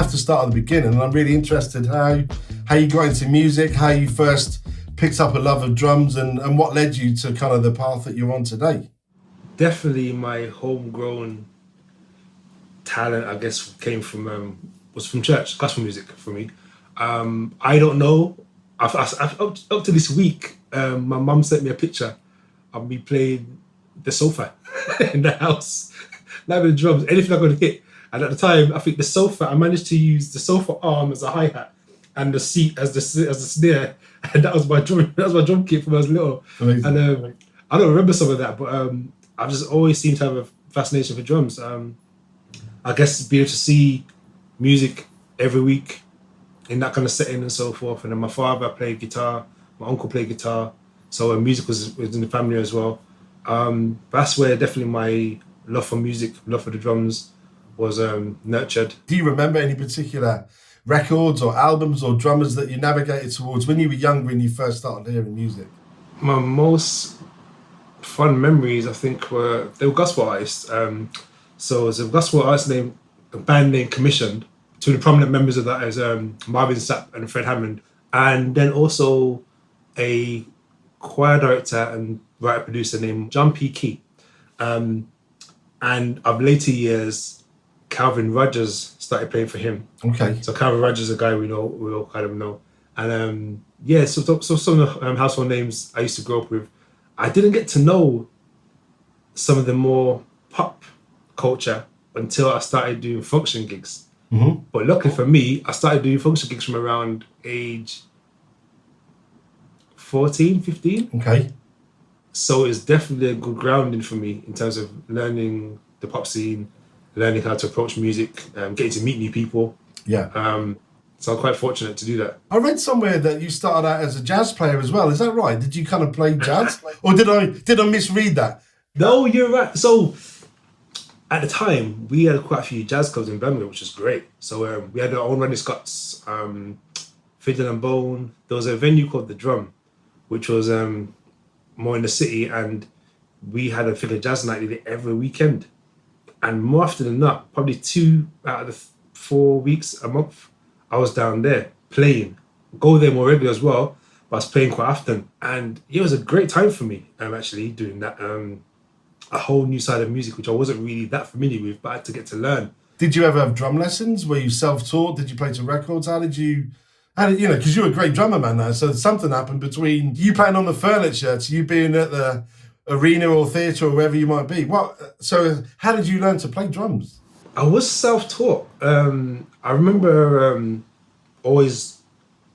have to start at the beginning, and I'm really interested how you got into music, how you first picked up a love of drums, and what led you to kind of the path that you're on today. Definitely my homegrown talent, I guess, was from church, gospel music for me. I don't know. Up to this week, my mum sent me a picture of me playing the sofa in the house, like with the drums, anything I could hit. And at the time, I think the sofa, I managed to use the sofa arm as a hi-hat and the seat as the snare, and that was my drum kit from when I was little. Amazing. And I don't remember some of that, but I've just always seemed to have a fascination for drums. I guess being able to see music every week in that kind of setting and so forth. And then my father played guitar, my uncle played guitar, so music was in the family as well. That's where definitely my love for music, love for the drums was nurtured. Do you remember any particular records or albums or drummers that you navigated towards when you were younger and you first started hearing music? My most fun memories, I think, they were gospel artists. So it's a gospel artist a band named Commissioned. Two of the prominent members of that is Marvin Sapp and Fred Hammond. And then also a choir director and writer-producer named John P. Key. And of later years, Calvin Rogers started playing for him. Okay. So Calvin Rogers is a guy we all kind of know. And so some of the household names I used to grow up with. I didn't get to know some of the more pop culture until I started doing function gigs. Mm-hmm. But luckily for me, I started doing function gigs from around age 14, 15. Okay. So it's definitely a good grounding for me in terms of learning the pop scene, learning how to approach music, getting to meet new people. Yeah. So I'm quite fortunate to do that. I read somewhere that you started out as a jazz player as well. Is that right? Did you kind of play jazz? Or did I misread that? No, you're right. So at the time, we had quite a few jazz clubs in Birmingham, which was great. So we had our own Randy Scott's, Fiddle and Bone. There was a venue called The Drum, which was more in the city, and we had a fiddle jazz night every weekend. And more often than not, probably 2 out of the 4 weeks a month, I was down there playing. Go there more regularly as well, but I was playing quite often. And it was a great time for me, actually, doing that. A whole new side of music, which I wasn't really that familiar with, but I had to get to learn. Did you ever have drum lessons? Were you self-taught? Did you play to records? How did you because you're a great drummer, man, now, so something happened between you playing on the furniture to you being at the arena or theatre or wherever you might be. So how did you learn to play drums? I was self-taught. I remember always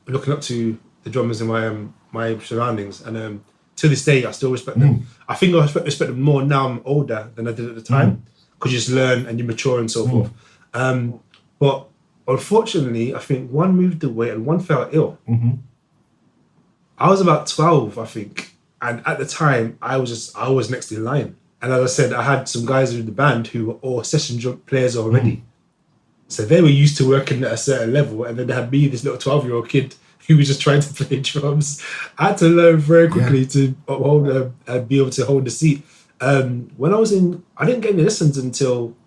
looking up to the drummers in my surroundings, and to this day I still respect them. I think I respect them more now I'm older than I did at the time, because you just learn and you mature and so forth. But unfortunately, I think one moved away and one fell ill. Mm-hmm. I was about 12, I think, and at the time I was next in line. And as I said, I had some guys in the band who were all session drum players already. So they were used to working at a certain level, and then they had me, this little 12-year-old kid who was just trying to play drums. I had to learn very quickly to be able to hold the seat. When I didn't get any lessons until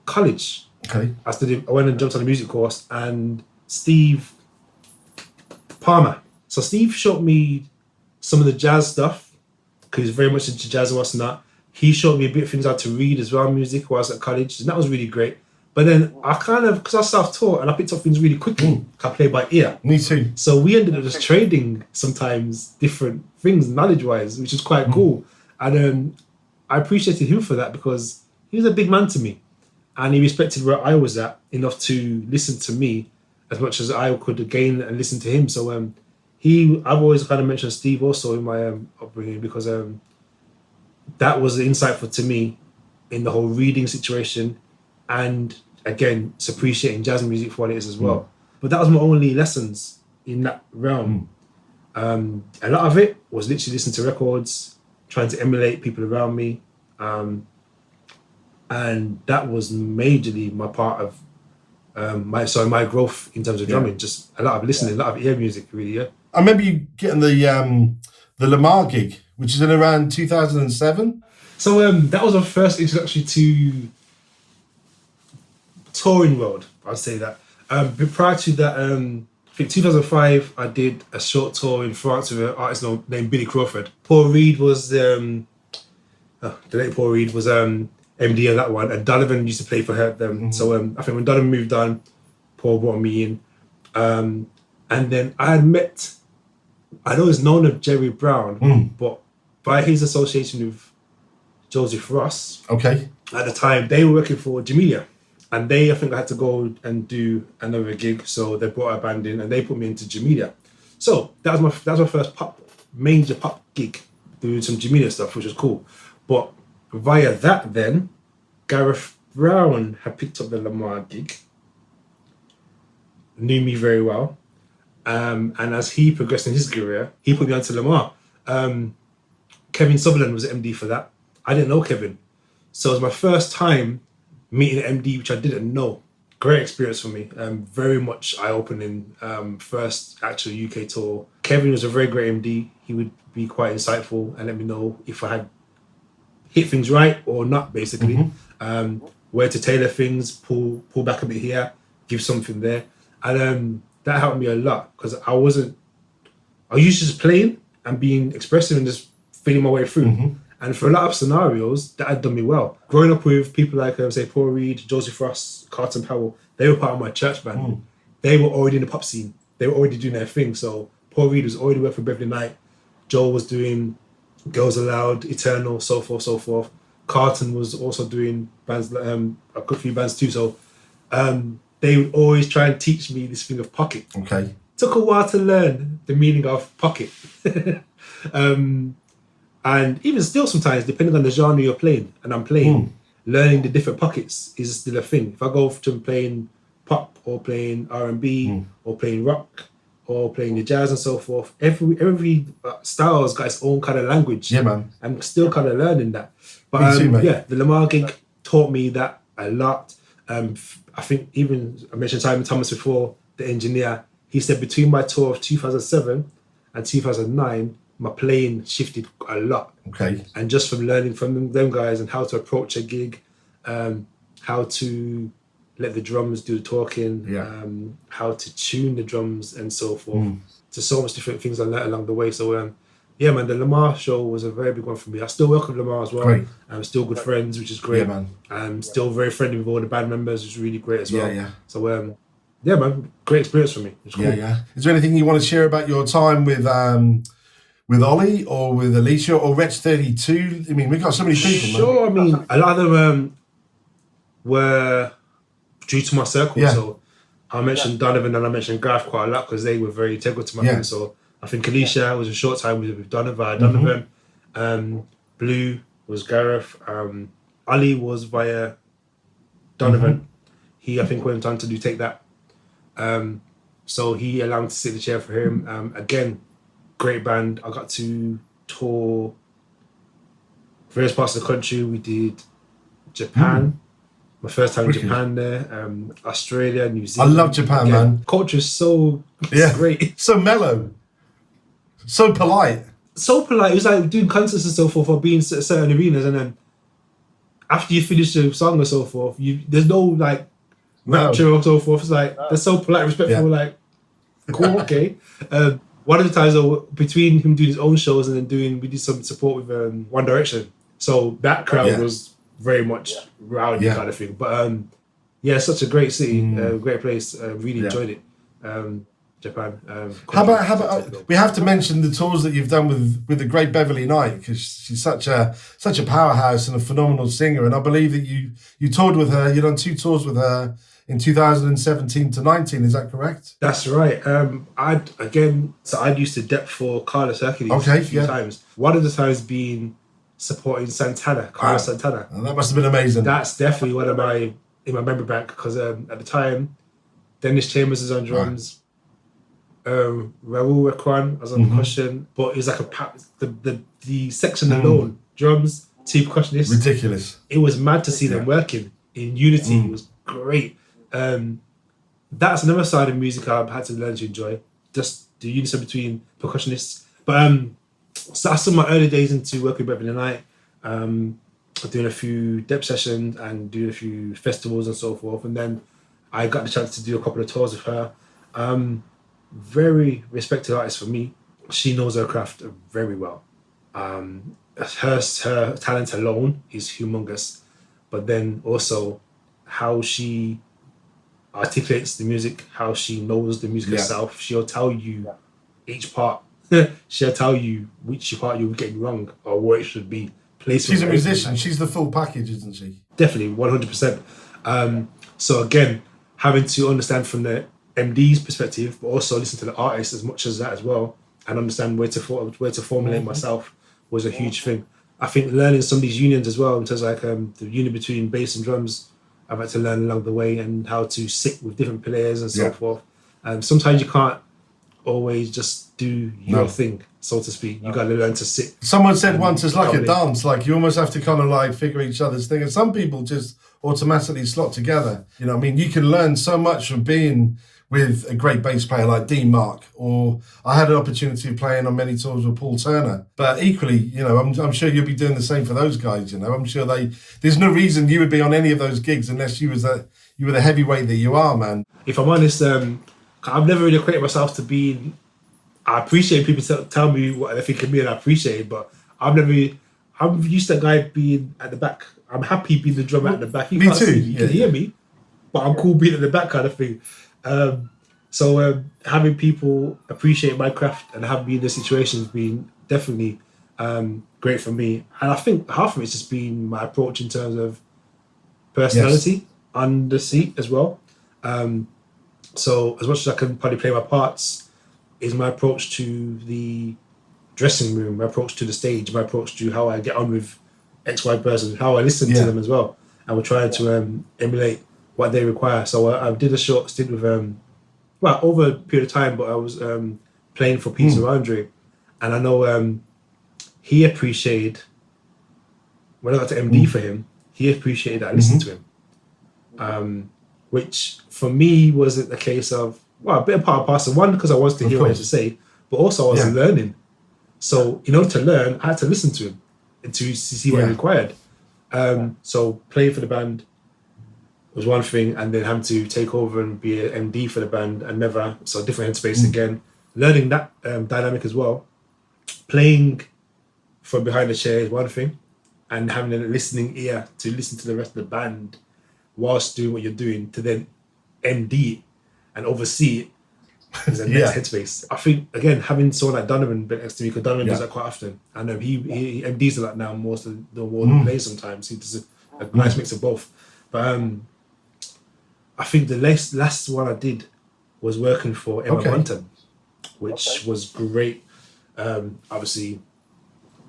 college. Okay. I went and jumped on a music course, and Steve Palmer. So Steve showed me some of the jazz stuff, because he's very much into jazz and what's not. He showed me a bit of things how to read as well, music, while I was at college, and that was really great. But then I because I was self-taught and I picked up things really quickly, I play by ear. Me too. So we ended up just trading sometimes different things knowledge-wise, which is quite cool. And I appreciated him for that, because he was a big man to me, and he respected where I was at enough to listen to me as much as I could gain and listen to him. So I've always kind of mentioned Steve also in my upbringing, because that was insightful to me in the whole reading situation, and again, it's appreciating jazz music for what it is as well. But that was my only lessons in that realm. A lot of it was literally listening to records, trying to emulate people around me, and that was majorly my part of my growth in terms of drumming. Just a lot of listening, a lot of ear music, really. Yeah. I remember you getting the Lamar gig, which is in around 2007. So that was our first introduction to touring world, I'd say that. But prior to that, I think 2005, I did a short tour in France with an artist named Billy Crawford. Paul Reed was the late Paul Reed was MD of that one, and Donovan used to play for them. So I think when Donovan moved on, Paul brought me in, and then I'd always known of Jerry Brown, but by his association with Joseph Ross, Okay. at the time they were working for Jamelia. And I think I had to go and do another gig, so they brought a band in and they put me into Jamelia. So that was my first major pop gig, doing some Jamelia stuff, which was cool. But via that, then Gareth Brown had picked up the Lamar gig, knew me very well, and as he progressed in his career, he put me onto Lamar. Kevin Sutherland was the MD for that. I didn't know Kevin, so it was my first time meeting an MD, which I didn't know. Great experience for me. Very much eye-opening. First actual UK tour. Kevin was a very great MD. He would be quite insightful and let me know if I had hit things right or not, basically. Where to tailor things, pull back a bit here, give something there. And that helped me a lot because I was used to just playing and being expressive and just feeling my way through. And for a lot of scenarios, that had done me well. Growing up with people like, say, Paul Reed, Joseph Ross, Carlton Powell, they were part of my church band. They were already in the pop scene. They were already doing their thing. So Paul Reed was already working for Beverly Knight. Joel was doing Girls Aloud, Eternal, so forth, so forth. Carlton was also doing bands, a good few bands too. So they would always try and teach me this thing of pocket. Okay. Took a while to learn the meaning of pocket. And even still sometimes, depending on the genre you're playing, and I'm playing, learning the different pockets is still a thing. If I go from playing pop or playing R&B or playing rock or playing the jazz and so forth, every style has got its own kind of language. Yeah, man. I'm still kind of learning that. But Me too, mate. yeah, the Lamar gig taught me that a lot. I think even, I mentioned Simon Thomas before, the engineer, he said between my tour of 2007 and 2009, my playing shifted a lot. Okay. And just from learning from them guys and how to approach a gig, how to let the drums do the talking, how to tune the drums and so forth. There's so much different things I learned along the way. So yeah, man, the Lamar show was a very big one for me. I still work with Lamar as well. Great. I'm still good friends, which is great. Yeah, man. I'm still very friendly with all the band members, which is really great as well. Yeah. So yeah, man, great experience for me. It's cool. Yeah. Is there anything you want to share about your time with Olly or with Alicia or Wretch 32? I mean, we've got so many people, man. Sure, I mean, a lot of them were due to my circle. So I mentioned Donovan and I mentioned Gareth quite a lot because they were very integral to my thing. So I think Alicia was a short time with Donovan. Blue was Gareth. Olly was via Donovan. He, I think, went on to do Take That. So he allowed me to sit in the chair for him. Again, great band. I got to tour various parts of the country. We did Japan. My first time in Japan there. Australia, New Zealand. I love Japan, man. Culture is so great. So mellow. So polite. So polite. It was like doing concerts and so forth or being at certain arenas, and then after you finish the song or so forth, there's no like rapture or so forth. It's like they're so polite, respectful, like cool, okay. One of the times though, between him doing his own shows and then we did some support with One Direction. So that crowd was very much rowdy kind of thing. But such a great city, great place. Really enjoyed it. Japan. How about we have to mention the tours that you've done with the great Beverly Knight, because she's such a powerhouse and a phenomenal singer. And I believe that you toured with her. You done 2 tours with her in 2017 to 19. Is that correct? That's right. I'd used to dep for Carlos Hercules a few times. One of the times being supporting Santana, Carlos Santana. And that must have been amazing. That's definitely one of my in my memory bank because at the time, Dennis Chambers is on drums. Raul Rekwan was on percussion, but it was like the section alone, drums, 2 percussionists. Ridiculous. It was mad to see them working in unity. It was great. That's another side of music I've had to learn to enjoy. Just the unison between percussionists. But so I spent my early days into working with Beverly Knight, doing a few dep sessions and doing a few festivals and so forth. And then I got the chance to do a couple of tours with her. Very respected artist for me. She knows her craft very well. Her talent alone is humongous, but then also how she articulates the music, how she knows the music herself. She'll tell you each part. She'll tell you which part you're getting wrong or what it should be. She's a musician. She's the full package, isn't she? Definitely, 100%. So again, having to understand from the MD's perspective, but also listen to the artist as much as that as well, and understand where to formulate myself was a huge thing. I think learning some of these unions as well, in terms of like the union between bass and drums, I've had to learn along the way, and how to sit with different players and so forth. Sometimes you can't always just do your thing, so to speak. You got to learn to sit. Someone said once it's like a dance, like you almost have to kind of like figure each other's thing. And some people just automatically slot together. You know what I mean? You can learn so much from being with a great bass player like Dean Mark, or I had an opportunity of playing on many tours with Paul Turner. But equally, you know, I'm sure you'll be doing the same for those guys. You know, I'm sure there's no reason you would be on any of those gigs unless you were the heavyweight that you are, man. If I'm honest, I've never really equated myself to being. I appreciate people tell me what they think of me, and I appreciate it, but I'm used to that guy being at the back. I'm happy being the drummer at the back. You me can't too. See me, you can hear me, but I'm cool being at the back kind of thing. So having people appreciate my craft and have me in the situation has been definitely great for me. And I think half of it's just been my approach in terms of personality on the seat as well. So as much as I can probably play my parts, is my approach to the dressing room, my approach to the stage, my approach to how I get on with XY person, how I listen to them as well. And we're trying to emulate what they require. So I did a short stint with, over a period of time, but I was playing for Peter Andre. And I know he appreciated, when I got to MD for him, he appreciated that I listened to him. Which for me wasn't the case of, a bit of part and parcel. One, because I wanted to hear what he had to say, but also I was learning. So in order to learn, I had to listen to him and to see what he required. So playing for the band was one thing, and then having to take over and be an MD for the band and so different headspace again. Learning that dynamic as well. Playing from behind the chair is one thing, and having a listening ear to listen to the rest of the band whilst doing what you're doing, to then MD it and oversee it is the next headspace. I think, again, having someone like Donovan next to me, because Donovan does that quite often, and he MDs a lot now more than plays sometimes. He does a nice mix of both. But I think the last one I did was working for Emma Bunton, which was great. Obviously,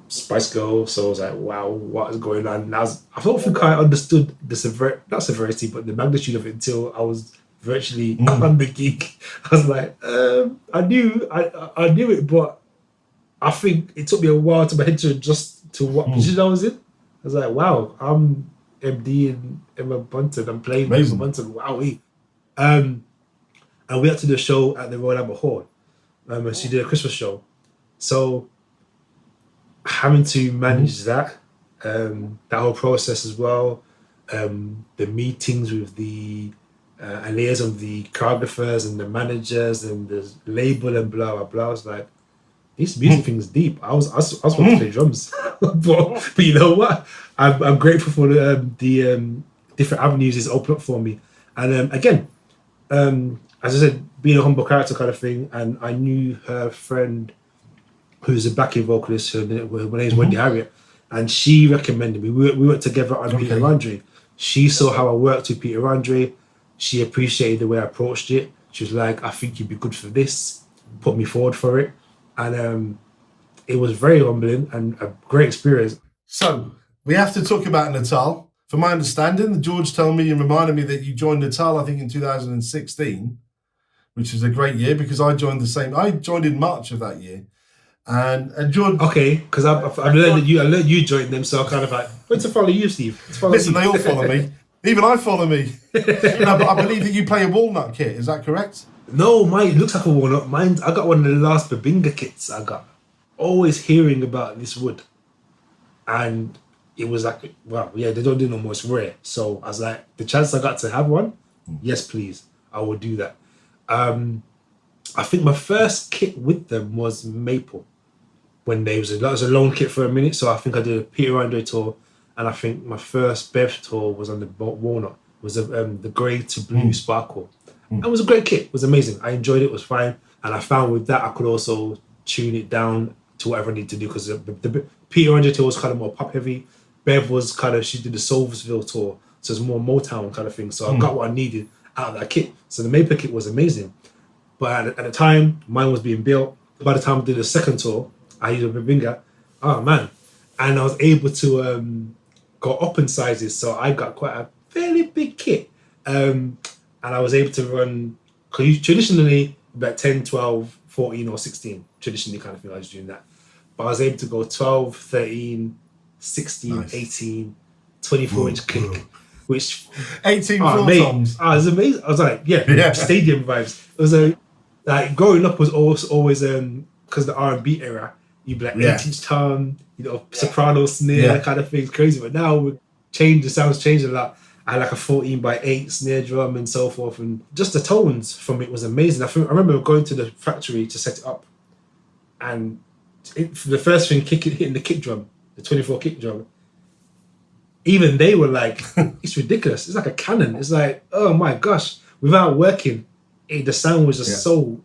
Spice Girl, so I was like, wow, what is going on? And I don't think I understood the not severity, but the magnitude of it until I was virtually on the gig. I was like, I knew it, but I think it took me a while to my head to adjust to what position I was in. I was like, wow, I'm MD and Emma Bunton, I'm playing Emma Bunton, wowee. And we had to do a show at the Royal Albert Hall. She did a Christmas show. So having to manage that whole process as well, the meetings with the and liaison with the choreographers and the managers and the label and blah blah blah. I was like, this music thing's deep. I was wanting to play drums, but you know what? I'm grateful for the different avenues it's opened up for me. And again, as I said, being a humble character kind of thing, and I knew her friend, who's a backing vocalist. Her name is Wendy Harriet, and she recommended me. We worked together on Peter Andre. She saw how I worked with Peter Andre. She appreciated the way I approached it. She was like, I think you'd be good for this. Put me forward for it. And it was very humbling and a great experience. So we have to talk about Natal. From my understanding, George told me and reminded me that you joined Natal, I think, in 2016, which was a great year because I joined in March of that year. And George... Okay, because I've learned that I learned you joined them, so I kind of like, went to follow you, Steve. Listen, they all follow me. Even I follow me. No, but I believe that you play a walnut kit. Is that correct? No, mine looks like a walnut. I got one of the last Babinga kits I got. Always hearing about this wood. And it was like, wow, yeah, they don't do no more. It's rare. So I was like, the chance I got to have one Yes, please, I will do that. I think my first kit with them was Maple when that was a loan kit for a minute. So I think I did a Peter Andre tour, and I think my first Bev tour was on the Walnut. It was the grey to blue sparkle. It was a great kit. It was amazing. I enjoyed it. It was fine, and I found with that I could also tune it down to whatever I need to do because the Peter Andre tour was kind of more pop heavy. Bev was kind of, she did the Soulsville tour, so it's more Motown kind of thing. So I got what I needed out of that kit. So the Maple kit was amazing. But at the time, mine was being built. By the time I did the second tour, I used a Babinga. Oh man. And I was able to go up in sizes. So I got quite a fairly big kit. And I was able to run, traditionally, about 10, 12, 14 or 16. Traditionally kind of thing, I was doing that. But I was able to go 12, 13, 16, nice. 18, 24-inch kick. Which 18 floor toms. It was amazing. I was like, stadium vibes. It was like growing up was always because the R&B era, you'd be like 18-inch tom, soprano snare kind of things, crazy. But now the sounds changed a lot. I had like a 14x8 snare drum and so forth, and just the tones from it was amazing. I remember going to the factory to set it up, and the first thing hitting the kick drum, the 24 kick drum. Even they were like, it's ridiculous. It's like a cannon. It's like, oh my gosh. Without working, the sound was just so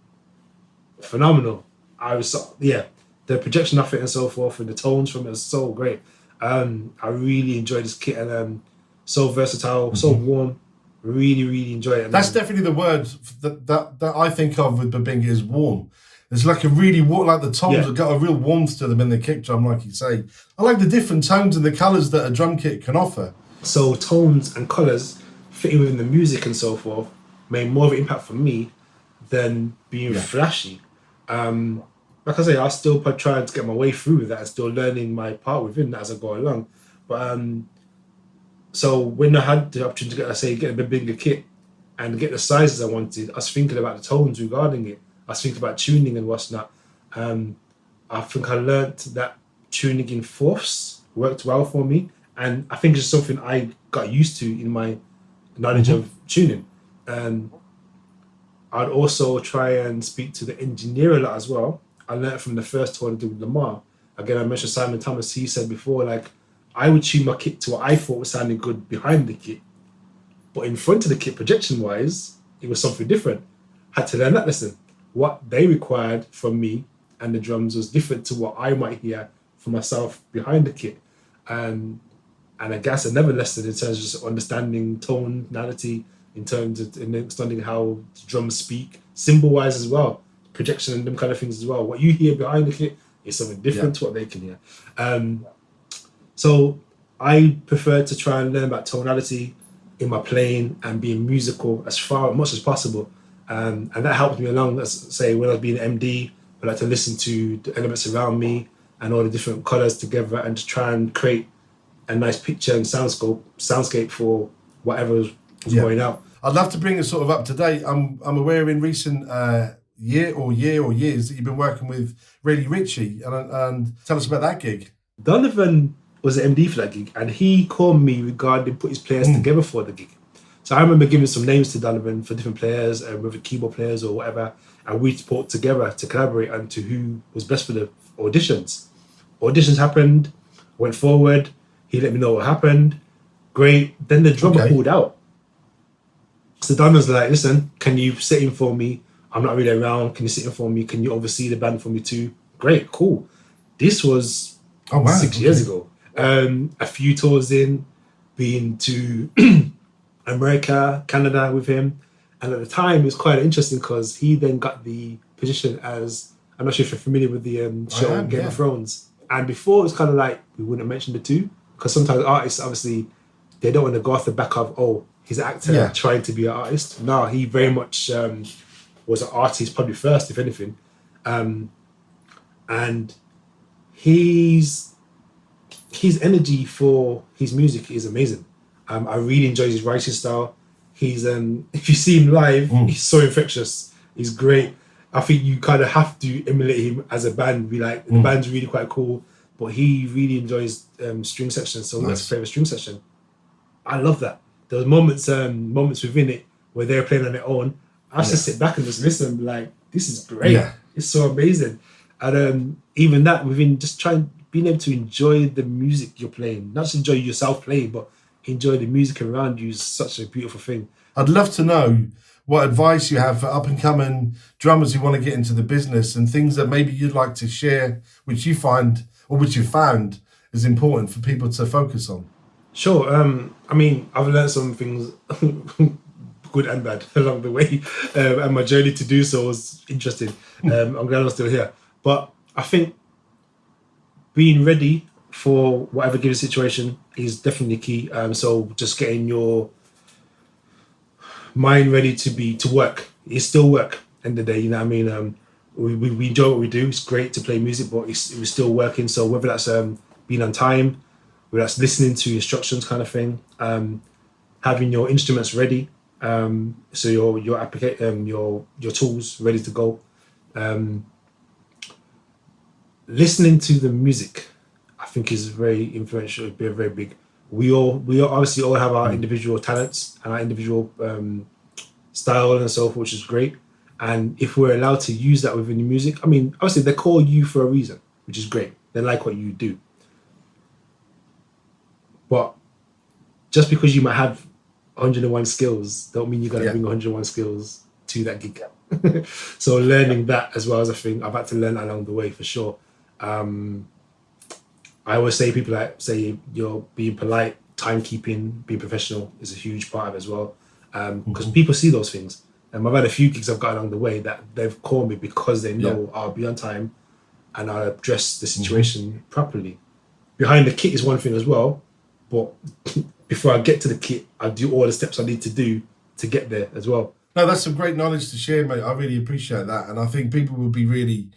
phenomenal. The projection of it and so forth, and the tones from it was so great. I really enjoyed this kit, and so versatile, so warm. Really, really enjoyed it. That's definitely the word that I think of with Babinga is warm. It's like a really like the toms have got a real warmth to them in the kick drum, like you say. I like the different tones and the colours that a drum kit can offer. So tones and colours fitting within the music and so forth made more of an impact for me than being flashy. Like I say, I still trying to get my way through with that and still learning my part within that as I go along. But so when I had the opportunity to get a bit bigger kit and get the sizes I wanted, I was thinking about the tones regarding it. I was thinking about tuning and what's not. I think I learned that tuning in fourths worked well for me. And I think it's something I got used to in my knowledge of tuning. I'd also try and speak to the engineer a lot as well. I learned from the first tour I did with Lamar. Again, I mentioned Simon Thomas. He said before, like, I would tune my kit to what I thought was sounding good behind the kit. But in front of the kit, projection-wise, it was something different. Had to learn that lesson. What they required from me and the drums was different to what I might hear for myself behind the kit. And I guess another lesson in terms of just understanding tonality, in terms of understanding how the drums speak, symbol-wise as well, projection and them kind of things as well. What you hear behind the kit is something different to what they can hear. So I prefer to try and learn about tonality in my playing and being musical as much as possible. And that helped me along. Let's say when I was being an MD, I like to listen to the elements around me and all the different colours together and to try and create a nice picture and soundscape for whatever was going out. I'd love to bring us sort of up to date. I'm aware in recent years that you've been working with Raleigh Ritchie, and tell us about that gig. Donovan was the MD for that gig, and he called me regarding put his players together for the gig. So I remember giving some names to Donovan for different players, whether keyboard players or whatever, and we put together to collaborate on to who was best for the auditions. Auditions happened, went forward, he let me know what happened. Great. Then the drummer pulled out. So Donovan's like, listen, can you sit in for me? I'm not really around. Can you sit in for me? Can you oversee the band for me too? Great, cool. This was 6 years ago. A few tours in, been to America, Canada with him. And at the time, it was quite interesting because he then got the position as, I'm not sure if you're familiar with the show Game of Thrones. And before, it was kind of like, we wouldn't mention the two. Because sometimes artists, obviously, they don't want to go off the back of, he's an actor trying to be an artist. No, he very much was an artist, probably first, if anything. And his energy for his music is amazing. I really enjoy his writing style. He's if you see him live, he's so infectious. He's great. I think you kind of have to emulate him as a band. Be like, the band's really quite cool, but he really enjoys string sections. So that's his favorite string section. I love that. There was moments within it where they're playing on their own, I used to sit back and just listen and be like, this is great. Yeah. It's so amazing. And even that, within just being able to enjoy the music you're playing, not just enjoy yourself playing, but enjoy the music around you is such a beautiful thing. I'd love to know what advice you have for up-and-coming drummers who want to get into the business and things that maybe you'd like to share, which you find or which you found is important for people to focus on. Sure. I mean, I've learned some things, good and bad, along the way, and my journey to do so was interesting. I'm glad I'm still here. But I think being ready for whatever given situation is definitely key. So just getting your mind ready to work. It's still work. End of the day, you know what I mean. We enjoy what we do. It's great to play music, but we're still working. So whether that's being on time, whether that's listening to instructions, kind of thing, having your instruments ready, so your tools ready to go, listening to the music, I think is very influential. Very big. We obviously all have our individual talents and our individual style and so forth, which is great. And if we're allowed to use that within the music, I mean, obviously they call you for a reason, which is great. They like what you do. But just because you might have 101 skills, don't mean you're going to bring 101 skills to that gig. So learning that as well as a thing, I've had to learn along the way for sure. I always say people say you're being polite, timekeeping, being professional is a huge part of it as well. Because people see those things. I've had a few gigs I've got along the way that they've called me because they know I'll be on time and I'll address the situation properly. Behind the kit is one thing as well, but before I get to the kit, I'll do all the steps I need to do to get there as well. No, that's some great knowledge to share, mate. I really appreciate that. And I think people will be really,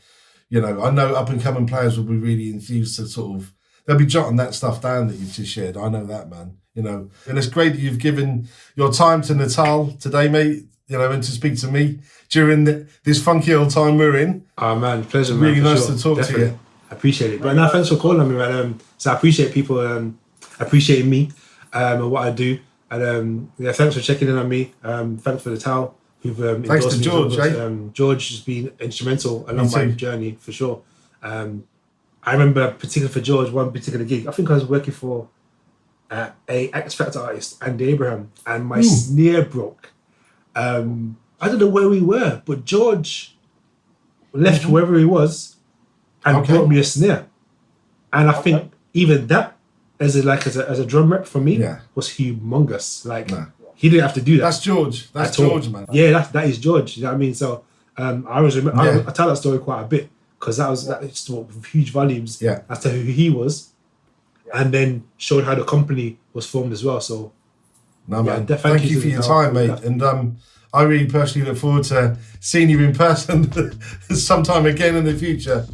I know up-and-coming players will be really enthused to they'll be jotting that stuff down that you've just shared. I know that, man. And it's great that you've given your time to Natal today, mate, and to speak to me during this funky old time we're in. Oh, man, pleasure, man. Really nice to talk to you. I appreciate it. But now, thanks for calling me, man. So I appreciate people appreciating me and what I do. And thanks for checking in on me. Thanks for the towel. Thanks to George, George has been instrumental along my journey, for sure. I remember, particularly for George, one particular gig. I think I was working for a X Factor artist, Andy Abraham, and my snare broke. I don't know where we were, but George left wherever he was and brought me a snare. And I think even that, as a drum rep for me, was humongous. He didn't have to do that. That's George. That's George, man. Yeah, that is George. You know what I mean? So I tell that story quite a bit because that spoke huge volumes as to who he was, and then showed how the company was formed as well. So, man, thank you for your time, mate. And I really personally look forward to seeing you in person sometime again in the future.